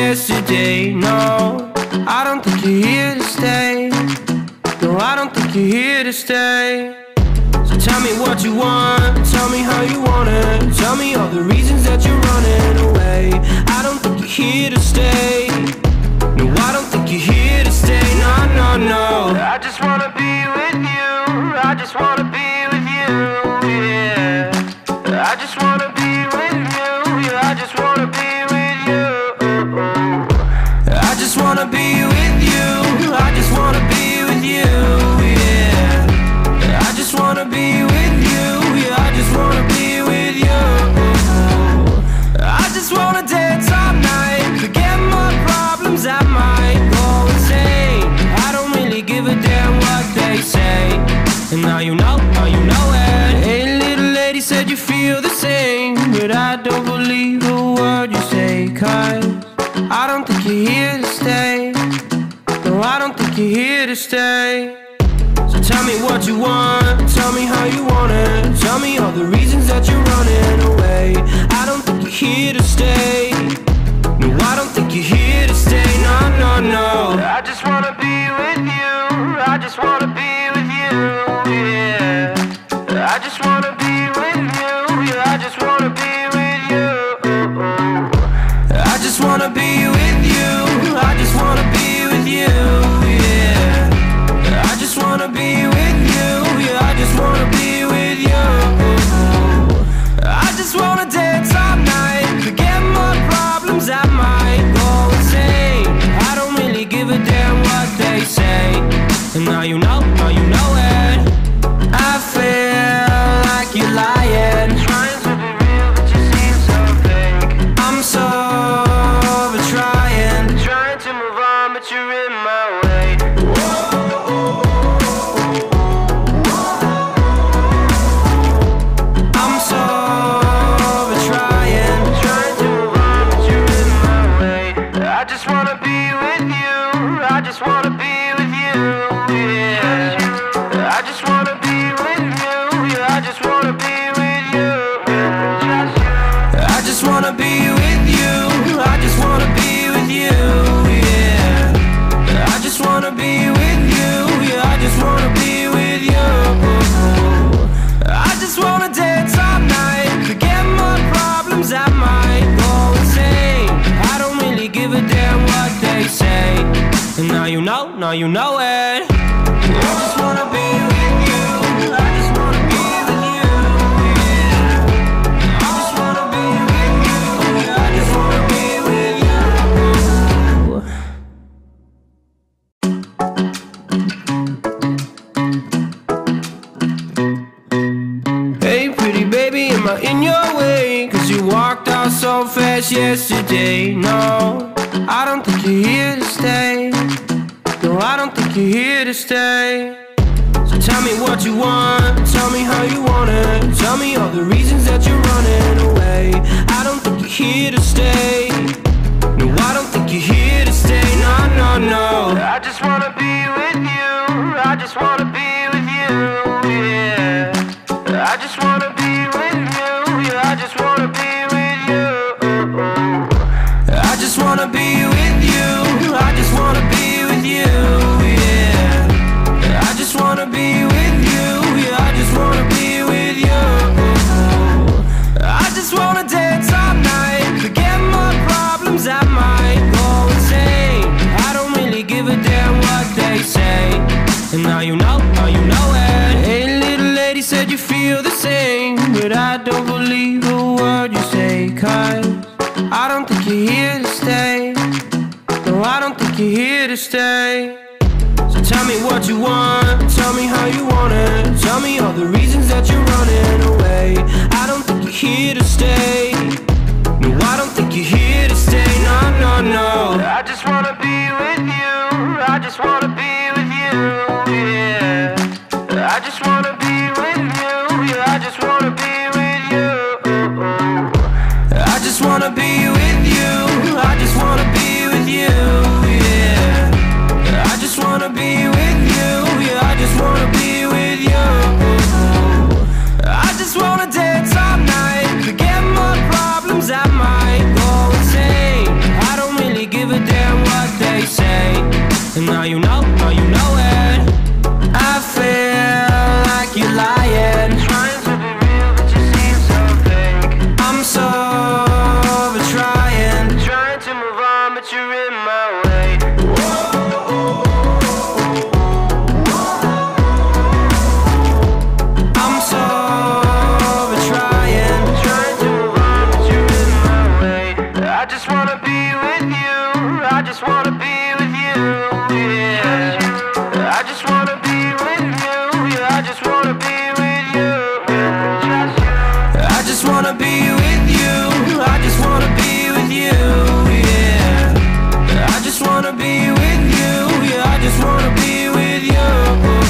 yesterday. No, I don't think you're here to stay. No, I don't think you're here to stay. So tell me what you want, tell me how you want it. Tell me all the reasons that you're running away. I don't think you're here to stay. No, I don't think you're here to stay. No, no, no. I just wanna be with you. I just wanna be with you, yeah. I just wanna be with you, yeah. I just wanna be with you. I just wanna be with you. I just wanna be with you, yeah. I just wanna be with you, yeah. I just wanna be with you. I just wanna dance all night, forget my problems, I might go insane. I don't really give a damn what they say. And now you know it. Hey, little lady said you feel the same, but I don't believe a word you say. 'Cause I don't think you're here to stay. No, I don't think you're here to stay. So tell me what you want, tell me how you want it. Tell me all the reasons that you're running away. I don't think you're here to stay. No, I don't think you're here to stay. No, no, no. I just wanna be with you. I just wanna be with you, yeah. I just wanna be with you, yeah. I just wanna be with you. I just wanna be with you. I just wanna be with you, yeah. I just wanna be with you, yeah. I just wanna be with you. I just wanna dance all night, forget my problems, I might go insane. I don't really give a damn what they say. And now you know it. I feel like you're lying, trying to be real, but you seem so fake. I'm so over trying to move on, but you're in my way. I'm so over trying to move on, but you're in my way. I just wanna be with you. I just wanna be with you, yeah. I just wanna be with you, yeah. I just wanna be with you. I just wanna be with you. I just wanna be with you, yeah. I just wanna be with you, yeah. I just wanna be with you. I just wanna dance all night, forget my problems, I might go insane. I don't really give a damn what they say. And now you know it. I just wanna be with you. I just wanna be with you, yeah. I just wanna be with you. I just wanna be with you. Hey, pretty baby, am I in your way? 'Cause you walked out so fast yesterday. No, I don't think you're here to stay. No, I don't think you're here to stay. So tell me what you want, tell me how you want it. Tell me all the reasons that you're running away. I don't think you're here to stay. No, I don't think you're here to stay. No, no, no. I just wanna be with you. I just wanna be with you, yeah. I just wanna be with you, yeah. I just wanna be with you. I just wanna be with you. I just wanna be with you, yeah. I just wanna be with you, yeah. I just wanna be with you. I just wanna dance all night, forget my problems, I might go insane. I don't really give a damn what they say. And now you know it. Hey, little lady said you feel the same, but I don't believe a word you say. 'Cause I don't think you're here to stay. No, I don't think you're here to stay. So tell me what you want, tell me how you want it. Tell me all the reasons that you're running away. I don't think you're here to stay. No, I don't think you're here to stay. No, no, no. I just wanna be with you. I just wanna be with you, yeah. I just wanna